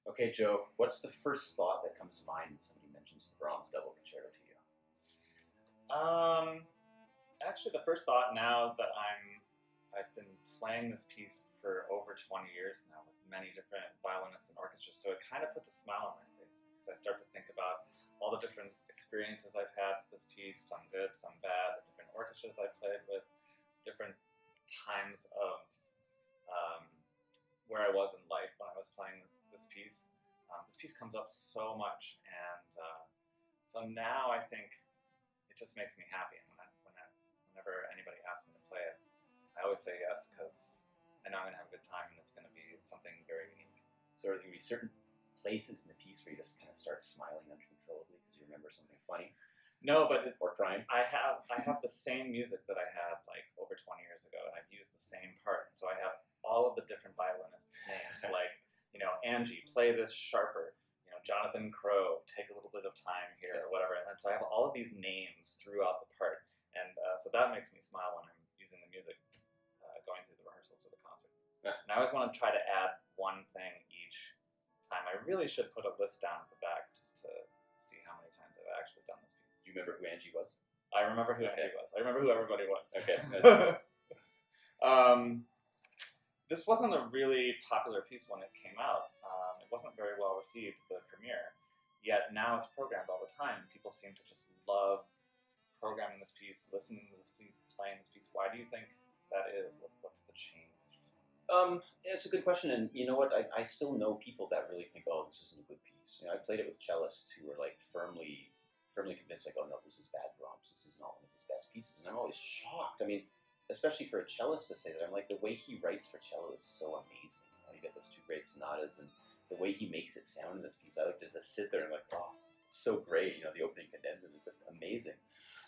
Okay, Joe, what's the first thought that comes to mind when somebody mentions the Brahms Double Concerto to you? Actually, the first thought now that I've been playing this piece for over 20 years now with many different violinists and orchestras, so it kind of puts a smile on my face because I start to think about all the different experiences I've had with this piece, some good, some bad, the different orchestras I've played with, different times of where I was in life when I was playing this piece. This piece comes up so much, and so now I think it just makes me happy. And whenever anybody asks me to play it, I always say yes because I know I'm going to have a good time and it's going to be something very unique. So are there going to be certain places in the piece where you just kind of start smiling uncontrollably because you remember something funny? No, but or crying? I have the same music that I had like over 20 years ago, and I've used the same part. So I have all of the different violinists' names, like, you know, Angie, play this sharper. You know, Jonathan Crow, take a little bit of time here, or whatever. And so I have all of these names throughout the part, and so that makes me smile when I'm using the music, going through the rehearsals or the concerts. Yeah. And I always want to try to add one thing each time. I really should put a list down at the back just to see how many times I've actually done this piece. Do you remember who Angie was? I remember who Angie was. I remember who everybody was. Okay. This wasn't a really popular piece when it came out. It wasn't very well received, the premiere. Yet now it's programmed all the time. People seem to just love programming this piece, listening to this piece, playing this piece. Why do you think that is? What's the change? It's a good question, and you know what? I still know people that really think, oh, this isn't a good piece. You know, I played it with cellists who were like firmly convinced, like, oh no, this is bad Brahms. This is not one of his best pieces. And I'm always shocked. I mean, especially for a cellist to say that. I'm like, the way he writes for cello is so amazing. You know, you get those two great sonatas, and the way he makes it sound in this piece, I like to just sit there and I'm like, oh, it's so great. You know, the opening cadenza is just amazing.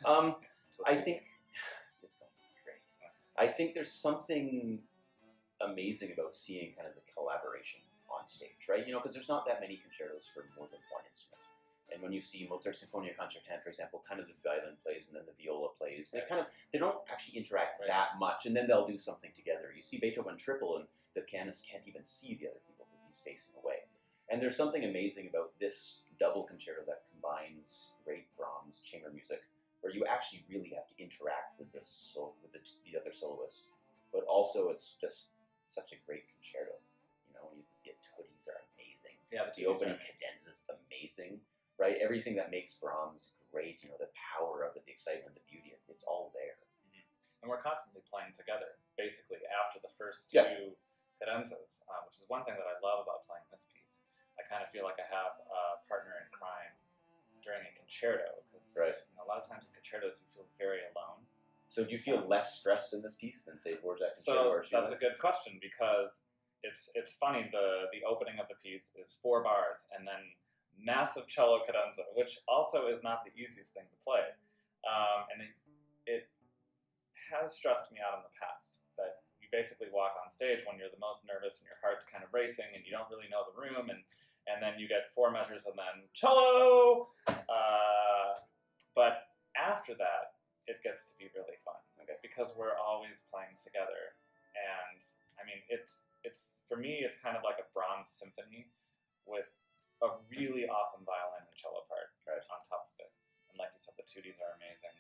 I think it's going to be great. I think there's something amazing about seeing kind of the collaboration on stage, right? You know, because there's not that many concertos for more than one instrument. And when you see Mozart's Sinfonia Concertante, for example, kind of the violin plays and then the viola plays, they don't actually interact that much, and then they'll do something together. You see Beethoven triple, and the pianist can't even see the other people because he's facing away. And there's something amazing about this double concerto that combines great Brahms chamber music, where you actually really have to interact with the other soloist, but also it's just such a great concerto. You know, the etudes are amazing. Yeah, the opening cadenza is amazing. Right, everything that makes Brahms great, you know, the power of it, the excitement, the beauty, it's all there. Mm-hmm. And we're constantly playing together, basically, after the first two cadenzas, which is one thing that I love about playing this piece. I kind of feel like I have a partner in crime during a concerto, because you know, a lot of times in concertos you feel very alone. So do you feel less stressed in this piece than, say, Dvorak concerto or Schumann? That's a good question, because it's funny, the opening of the piece is 4 bars, and then massive cello cadenza, which also is not the easiest thing to play. And it has stressed me out in the past, that you basically walk on stage when you're the most nervous and your heart's kind of racing and you don't really know the room, and then you get 4 measures and then cello! But after that, it gets to be really fun, because we're always playing together. And I mean, it's for me, it's kind of like a Brahms symphony with a really awesome violin and cello part on top of it. And like you said, the etudes are amazing.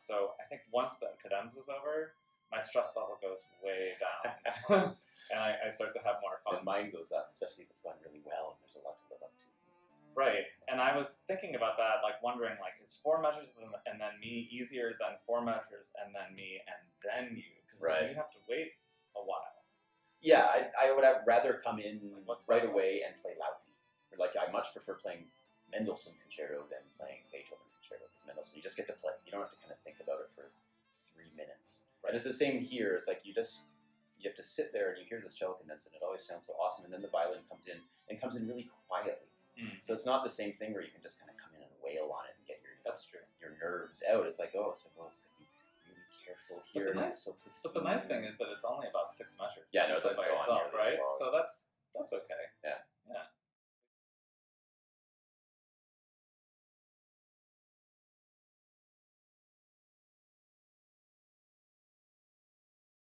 So I think once the cadenza is over, my stress level goes way down. And I start to have more fun. And mine goes up, especially if it's gone really well and there's a lot to live up to. Right. And I was thinking about that, like wondering, like, is 4 measures and then me easier than 4 measures and then me and then you? Because you have to wait a while. Yeah, I would have rather come in right away and play loudly. Like, I much prefer playing Mendelssohn Concerto than playing Beethoven Concerto, because Mendelssohn, you just get to play. You don't have to kind of think about it for 3 minutes. And it's the same here. It's like you have to sit there and you hear this cello cadenza, and it always sounds so awesome. And then the violin comes in really quietly. So it's not the same thing where you can just kind of come in and wail on it and get your nerves out. It's like, it's going to be really careful here. But the nice thing is that it's only about 6 measures. Yeah, no, it doesn't by go on yourself, nearly right? as long. So that's